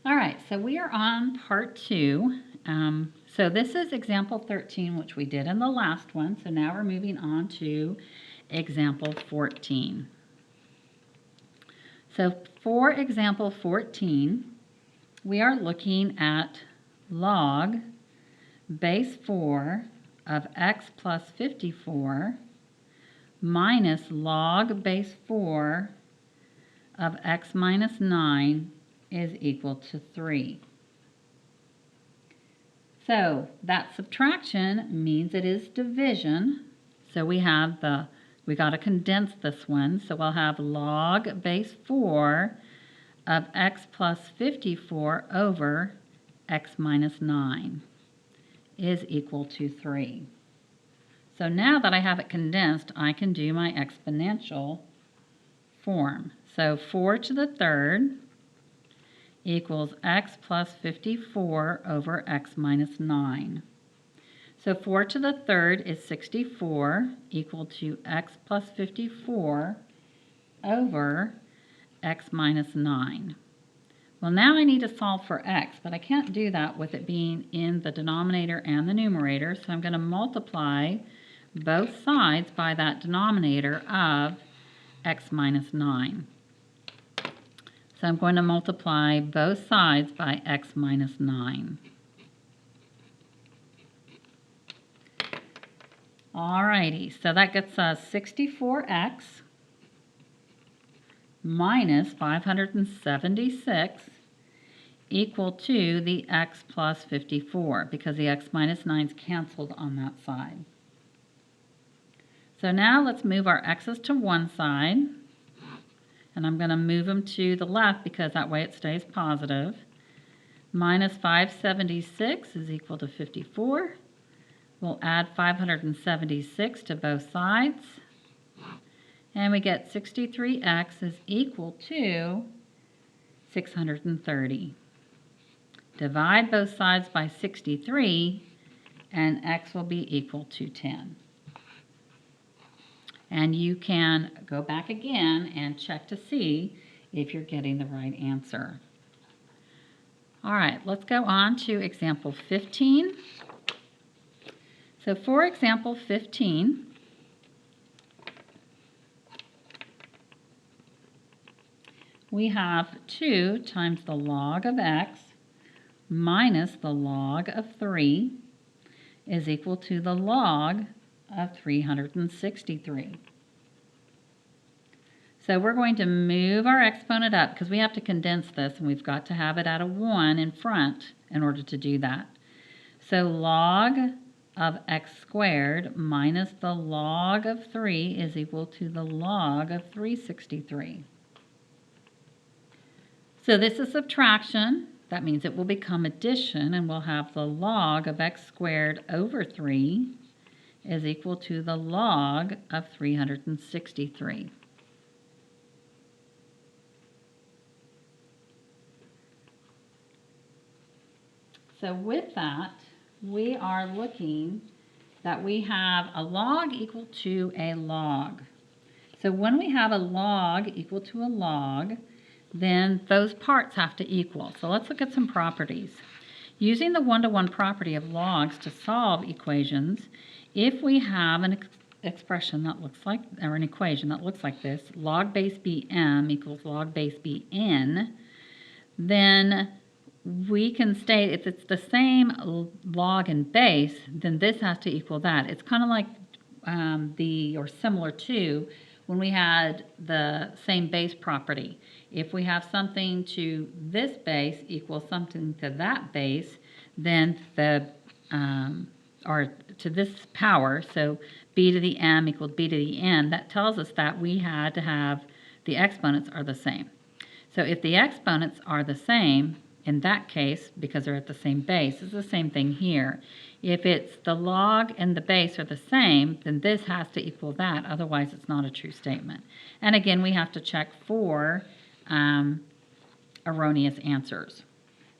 All right, so we are on part 2. So this is example 13, which we did in the last one. So now we're moving on to example 14. So for example 14, we are looking at log base 4 of x plus 54 minus log base 4 of x minus 9 is equal to 3. So that subtraction means it is division. So we got to condense this one. So we'll have log base 4 of x plus 54 over x minus 9 is equal to 3. So now that I have it condensed, I can do my exponential form. So 4 to the third equals x plus 54 over x minus 9. So 4 to the third is 64 equal to x plus 54 over x minus 9. Well, now I need to solve for x, but I can't do that with it being in the denominator and the numerator, so I'm going to multiply both sides by that denominator of x minus 9. So I'm going to multiply both sides by x minus 9. Alrighty, so that gets us 64x minus 576 equal to the x plus 54, because the x minus 9 is canceled on that side. So now let's move our x's to one side. And I'm going to move them to the left because that way it stays positive. Minus 576 is equal to 54. We'll add 576 to both sides. And we get 63x is equal to 630. Divide both sides by 63, and x will be equal to 10. And you can go back again and check to see if you're getting the right answer. All right, let's go on to example 15. So for example 15, we have 2 times the log of x minus the log of 3 is equal to the log of 363. So we're going to move our exponent up because we have to condense this and we've got to have it at a 1 in front in order to do that. So log of x squared minus the log of 3 is equal to the log of 363. So this is subtraction. That means it will become addition, and we'll have the log of x squared over 3 is equal to the log of 363. So with that, we are looking that we have a log equal to a log. So when we have a log equal to a log, then those parts have to equal. So let's look at some properties. Using the one-to-one property of logs to solve equations, if we have an expression that looks like, or an equation that looks like this, log base bm equals log base bn, then we can state if it's the same log and base, then this has to equal that. It's kind of like or similar to when we had the same base property. If we have something to this base equals something to that base, then or to this power, so b to the m equals b to the n, that tells us that we had to have the exponents are the same. So if the exponents are the same, in that case, because they're at the same base, it's the same thing here. If it's the log and the base are the same, then this has to equal that. Otherwise, it's not a true statement. And again, we have to check for erroneous answers.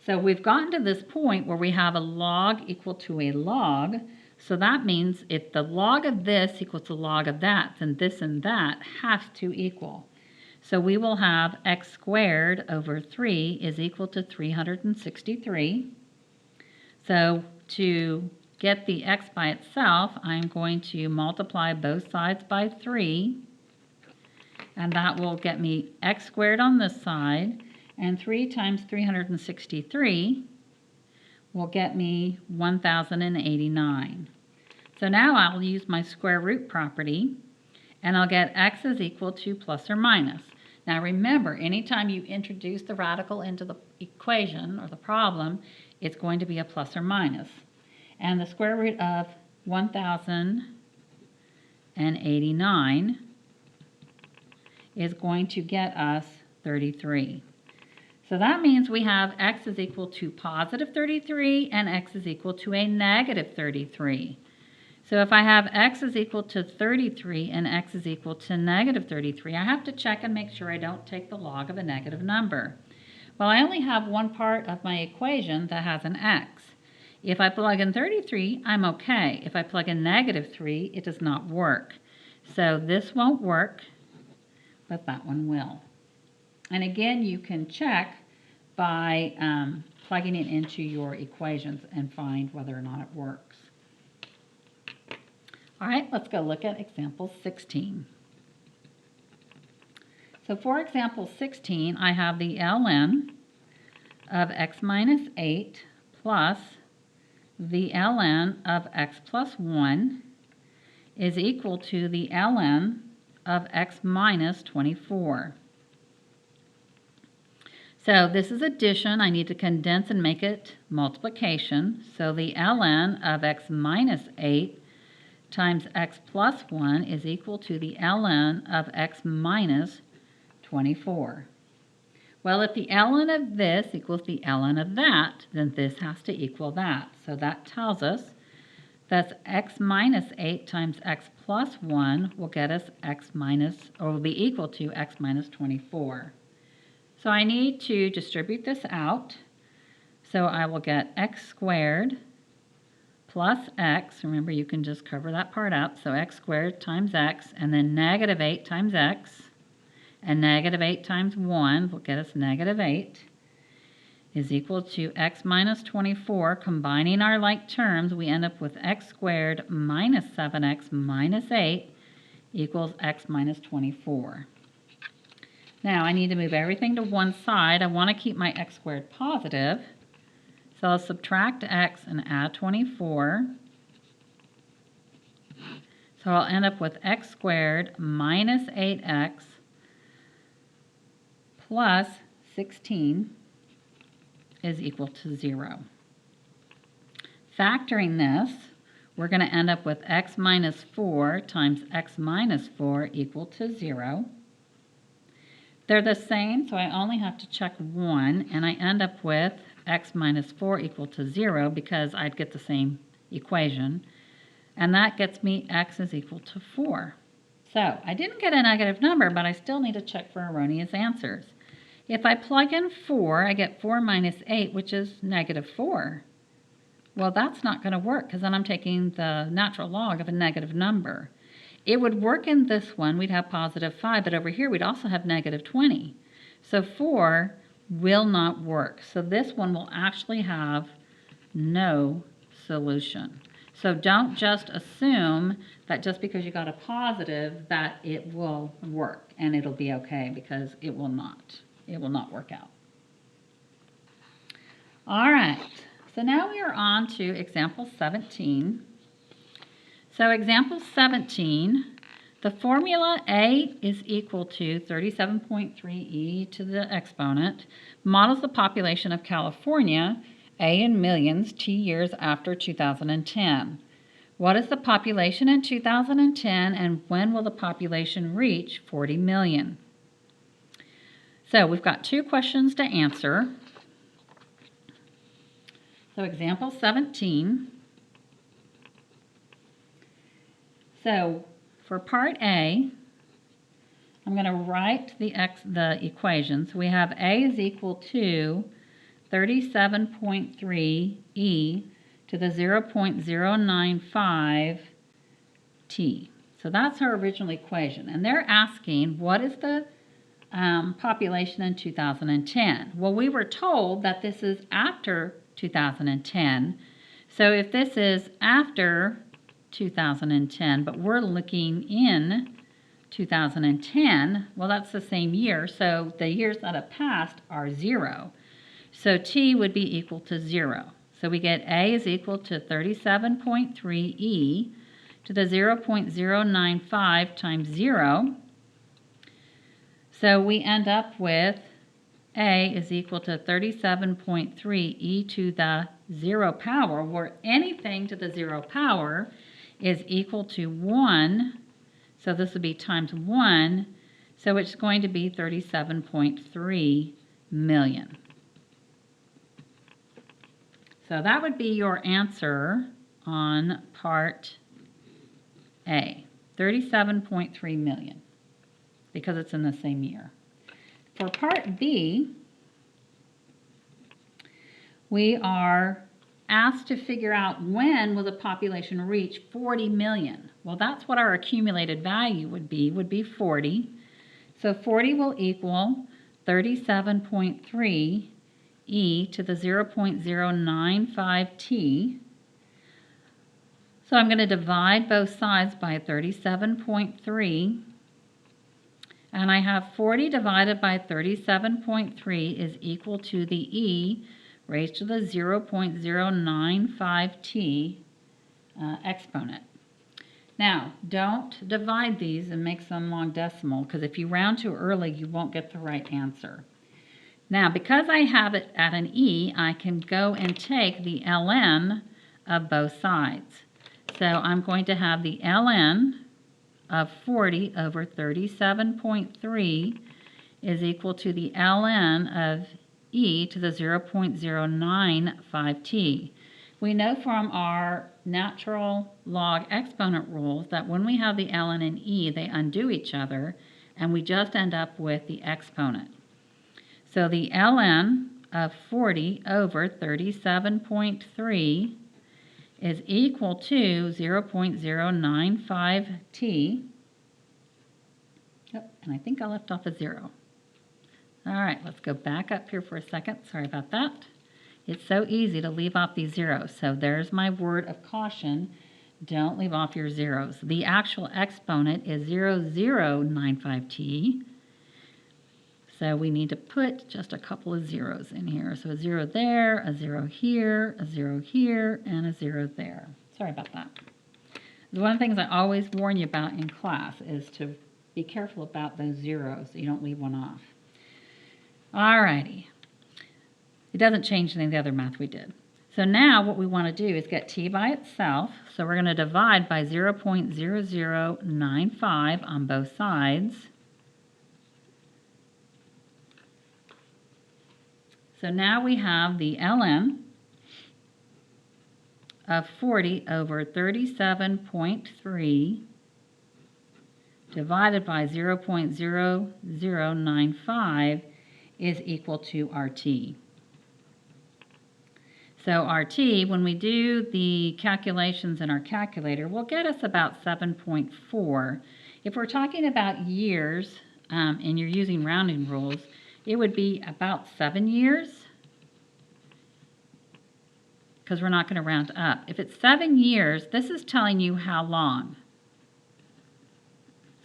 So we've gotten to this point where we have a log equal to a log. So that means if the log of this equals the log of that, then this and that have to equal. So we will have x squared over 3 is equal to 363. So to get the x by itself, I'm going to multiply both sides by 3. And that will get me x squared on this side. And 3 times 363 will get me 1089. So now I'll use my square root property, and I'll get x is equal to plus or minus. Now remember, anytime you introduce the radical into the equation or the problem, it's going to be a plus or minus. And the square root of 1089 is going to get us 33. So that means we have x is equal to positive 33 and x is equal to a negative 33. So if I have x is equal to 33 and x is equal to negative 33, I have to check and make sure I don't take the log of a negative number. Well, I only have one part of my equation that has an x. If I plug in 33, I'm okay. If I plug in negative 3, it does not work. So this won't work, but that one will. And again, you can check by plugging it into your equations and find whether or not it works. All right, let's go look at example 16. So for example 16, I have the ln of x minus 8 plus the ln of x plus 1 is equal to the ln of x minus 24. So this is addition. I need to condense and make it multiplication. So the ln of x minus 8 times x plus 1 is equal to the ln of x minus 24. Well, if the ln of this equals the ln of that, then this has to equal that. So that tells us that x minus 8 times x plus 1 will get us x minus, or will be equal to x minus 24. So I need to distribute this out. So I will get x squared plus x, remember you can just cover that part up, so x squared times x, and then negative 8 times x, and negative 8 times 1 will get us negative 8, is equal to x minus 24. Combining our like terms, we end up with x squared minus 7x minus 8 equals x minus 24. Now I need to move everything to one side. I want to keep my x squared positive. So I'll subtract x and add 24. So I'll end up with x squared minus 8x plus 16 is equal to 0. Factoring this, we're going to end up with x minus 4 times x minus 4 equal to 0. They're the same, so I only have to check one, and I end up with x minus 4 equal to 0 because I'd get the same equation. And that gets me x is equal to 4. So I didn't get a negative number, but I still need to check for erroneous answers. If I plug in 4, I get 4 minus 8, which is negative 4. Well, that's not going to work because then I'm taking the natural log of a negative number. It would work in this one. We'd have positive 5, but over here we'd also have negative 20. So 4 will not work. So this one will actually have no solution. So don't just assume that just because you got a positive that it will work and it'll be okay, because it will not. It will not work out. All right, so now we are on to example 17. So example 17, the formula A is equal to 37.3e to the exponent models the population of California, A in millions, T years after 2010. What is the population in 2010, and when will the population reach 40 million? So we've got two questions to answer. So example 17. So for part A, I'm going to write the equations. We have A is equal to 37.3e to the 0.095 t. So that's our original equation. And they're asking what is the population in 2010. Well, we were told that this is after 2010. So if this is after 2010, but we're looking in 2010, well, that's the same year. So the years that have passed are 0. So t would be equal to 0. So we get A is equal to 37.3e to the 0.095 times 0. So we end up with A is equal to 37.3 e to the 0 power, where anything to the 0 power is equal to 1. So this would be times 1. So it's going to be 37.3 million. So that would be your answer on part A, 37.3 million, because it's in the same year. For part B, we are asked to figure out when will the population reach 40 million. Well, that's what our accumulated value would be 40. So 40 will equal 37.3 e to the 0.095 t. So I'm going to divide both sides by 37.3. And I have 40 divided by 37.3 is equal to the e raised to the 0.095t exponent. Now, don't divide these and make some long decimal, because if you round too early, you won't get the right answer. Now, because I have it at an e, I can go and take the ln of both sides. So I'm going to have the ln of 40 over 37.3 is equal to the ln of e to the 0.095t. We know from our natural log exponent rules that when we have the ln and e, they undo each other, and we just end up with the exponent. So the ln of 40 over 37.3 is equal to 0.095t. Oh, and I think I left off a 0. All right, let's go back up here for a second. Sorry about that. It's so easy to leave off these zeros. So there's my word of caution. Don't leave off your zeros. The actual exponent is 0.095t. So we need to put just a couple of zeros in here. So a 0 there, a 0 here, a 0 here, and a 0 there. Sorry about that. One of the things I always warn you about in class is to be careful about those zeros so you don't leave one off. Alrighty. It doesn't change any of the other math we did. So now what we want to do is get t by itself. So we're going to divide by 0.0095 on both sides. So now we have the ln of 40 over 37.3 divided by 0.0095 is equal to our t. So our t, when we do the calculations in our calculator, will get us about 7.4. If we're talking about years and you're using rounding rules, it would be about 7 years, because we're not going to round up. If it's 7 years, this is telling you how long.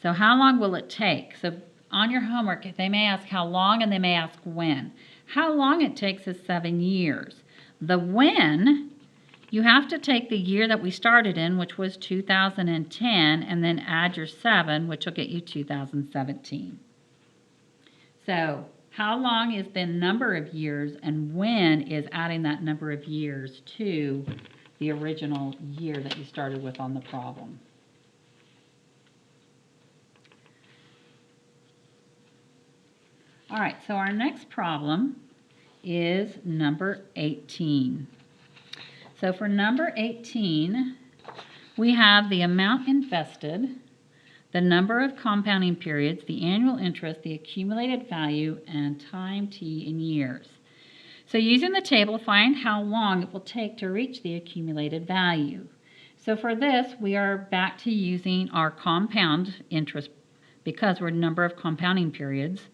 So how long will it take? So on your homework, they may ask how long and they may ask when. How long it takes is 7 years. The when, you have to take the year that we started in, which was 2010, and then add your 7, which will get you 2017. So how long is the number of years, and when is adding that number of years to the original year that you started with on the problem. All right, so our next problem is number 18. So for number 18, we have the amount invested, the number of compounding periods, the annual interest, the accumulated value, and time t in years. So using the table, find how long it will take to reach the accumulated value. So for this, we are back to using our compound interest because we're number of compounding periods.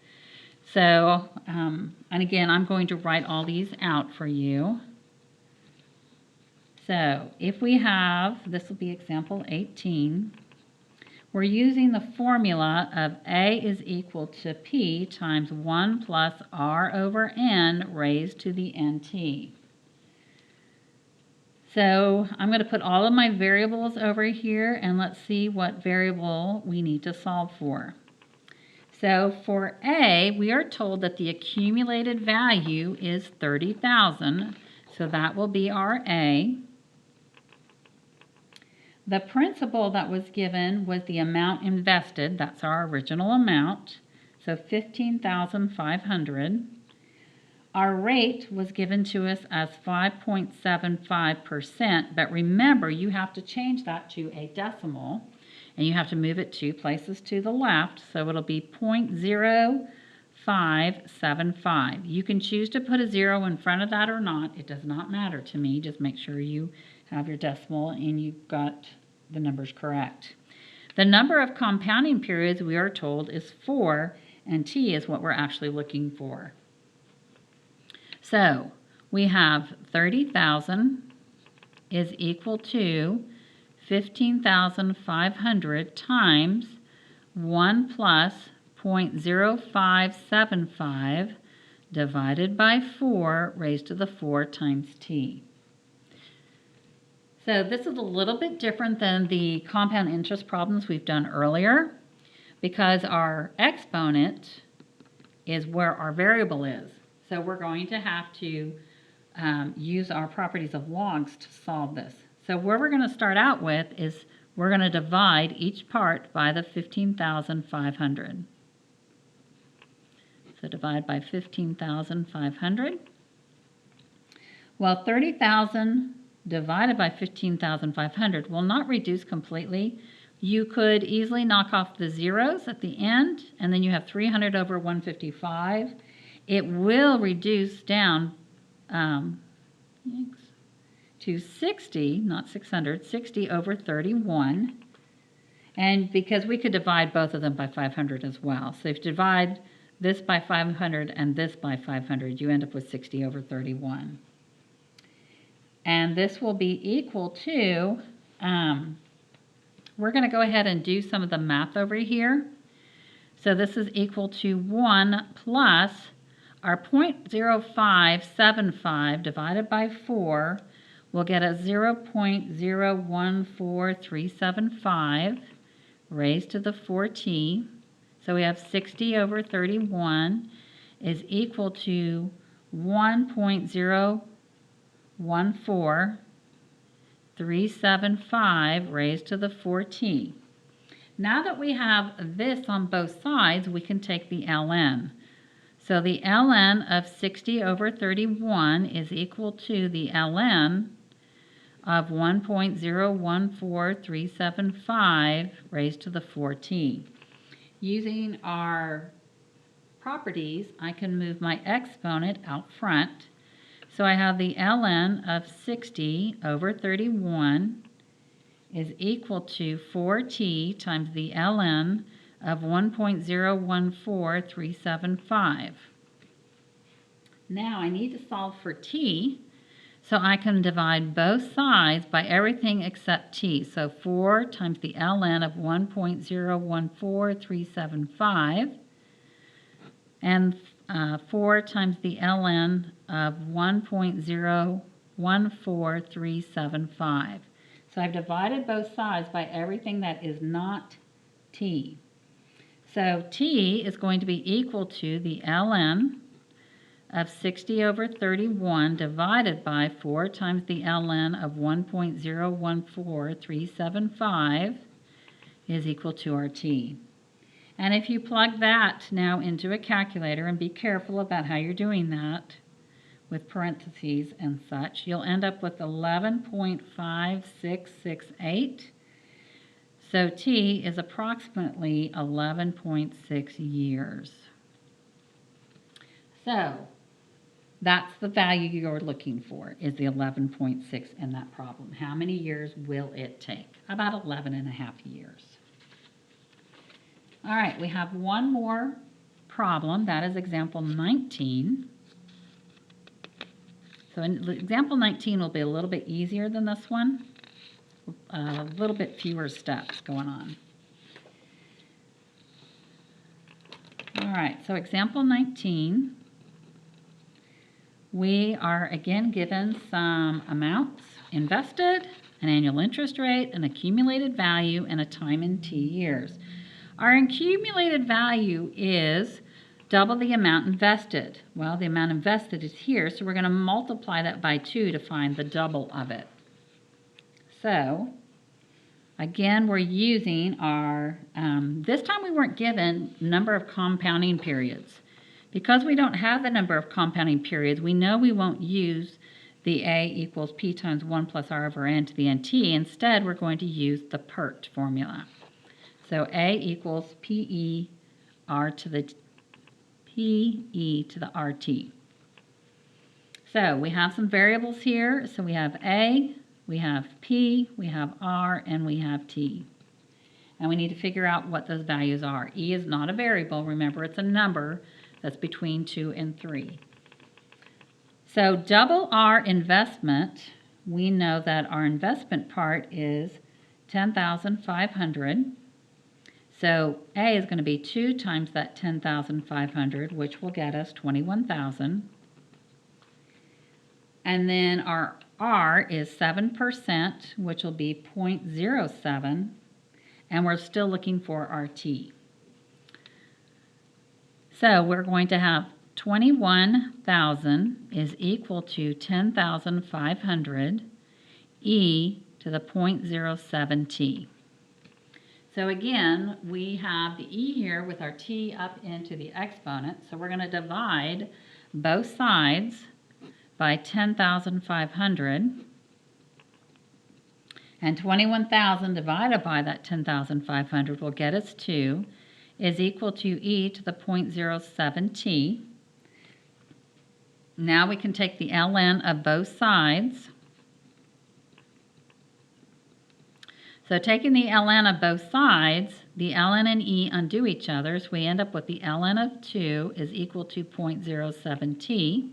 So, and again, I'm going to write all these out for you. So, if we have, this will be example 18, we're using the formula of A is equal to P times 1 plus R over N raised to the NT. So I'm going to put all of my variables over here, and let's see what variable we need to solve for. So for A, we are told that the accumulated value is 30,000, so that will be our A. The principal that was given was the amount invested, that's our original amount, so 15,500. Our rate was given to us as 5.75%, but remember you have to change that to a decimal, and you have to move it 2 places to the left, so it'll be 0.0575. You can choose to put a 0 in front of that or not. It does not matter to me. Just make sure you have your decimal and you've got the numbers correct. The number of compounding periods we are told is 4, and T is what we're actually looking for. So we have 30,000 is equal to 15,500 times 1 plus 0.0575 divided by 4 raised to the 4 times t. So this is a little bit different than the compound interest problems we've done earlier, because our exponent is where our variable is. So we're going to have to use our properties of logs to solve this. So where we're going to start out with is we're going to divide each part by the 15,500. So divide by 15,500. Well, 30,000 divided by 15,500 will not reduce completely. You could easily knock off the zeros at the end, and then you have 300 over 155. It will reduce down to 60, not 600, 60 over 31. And because we could divide both of them by 500 as well. So if you divide this by 500 and this by 500, you end up with 60 over 31. And this will be equal to, we're going to go ahead and do some of the math over here. So this is equal to 1 plus our 0.0575 divided by 4 will get us 0.014375 raised to the 4t. So we have 60 over 31 is equal to 1.014375 raised to the 4t. Now that we have this on both sides, we can take the ln. So the ln of 60 over 31 is equal to the ln of 1.014375 raised to the 4t. Using our properties, I can move my exponent out front. So I have the ln of 60 over 31 is equal to 4t times the ln of 1.014375. Now I need to solve for t, so I can divide both sides by everything except t. So 4 times the ln of 1.014375 and 4 times the ln of 1.014375. So I've divided both sides by everything that is not t. So t is going to be equal to the ln of 60 over 31 divided by 4 times the ln of 1.014375 is equal to our t. And if you plug that now into a calculator, and be careful about how you're doing that with parentheses and such, you'll end up with 11.5668. So t is approximately 11.6 years. So that's the value you're looking for, is the 11.6 in that problem. How many years will it take? About 11.5 years. All right, we have one more problem. That is example 19. So example 19 will be a little bit easier than this one. A little bit fewer steps going on. All right, so example 19. We are again given some amounts invested, an annual interest rate, an accumulated value, and a time in T years. Our accumulated value is double the amount invested. Well, the amount invested is here, so we're going to multiply that by 2 to find the double of it. So, again, we're using our, this time we weren't given number of compounding periods. Because we don't have the number of compounding periods, we know we won't use the A equals P times 1 plus R over N to the NT. Instead, we're going to use the PERT formula. So A equals PE to the RT. So we have some variables here. So we have A, we have P, we have R, and we have T. And we need to figure out what those values are. E is not a variable. Remember, it's a number that's between 2 and 3. So double our investment, we know that our investment part is 10,500. So A is going to be 2 times that 10,500, which will get us 21,000. And then our R is 7%, which will be 0.07. And we're still looking for our T. So we're going to have 21,000 is equal to 10,500 e to the 0.07 t. So again, we have the e here with our t up into the exponent. So we're going to divide both sides by 10,500. And 21,000 divided by that 10,500 will get us 2 is equal to e to the 0.07 t. Now we can take the ln of both sides. So taking the ln of both sides, the ln and e undo each other, so we end up with the ln of 2 is equal to 0.07 t.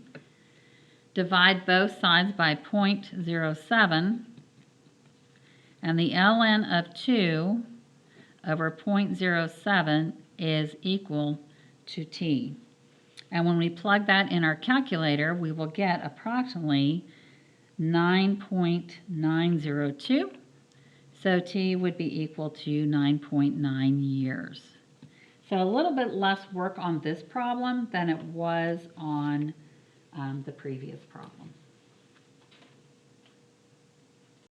Divide both sides by 0.07, and the ln of 2 over 0.07 is equal to t. And when we plug that in our calculator, we will get approximately 9.902. So t would be equal to 9.9 years. So a little bit less work on this problem than it was on the previous problem.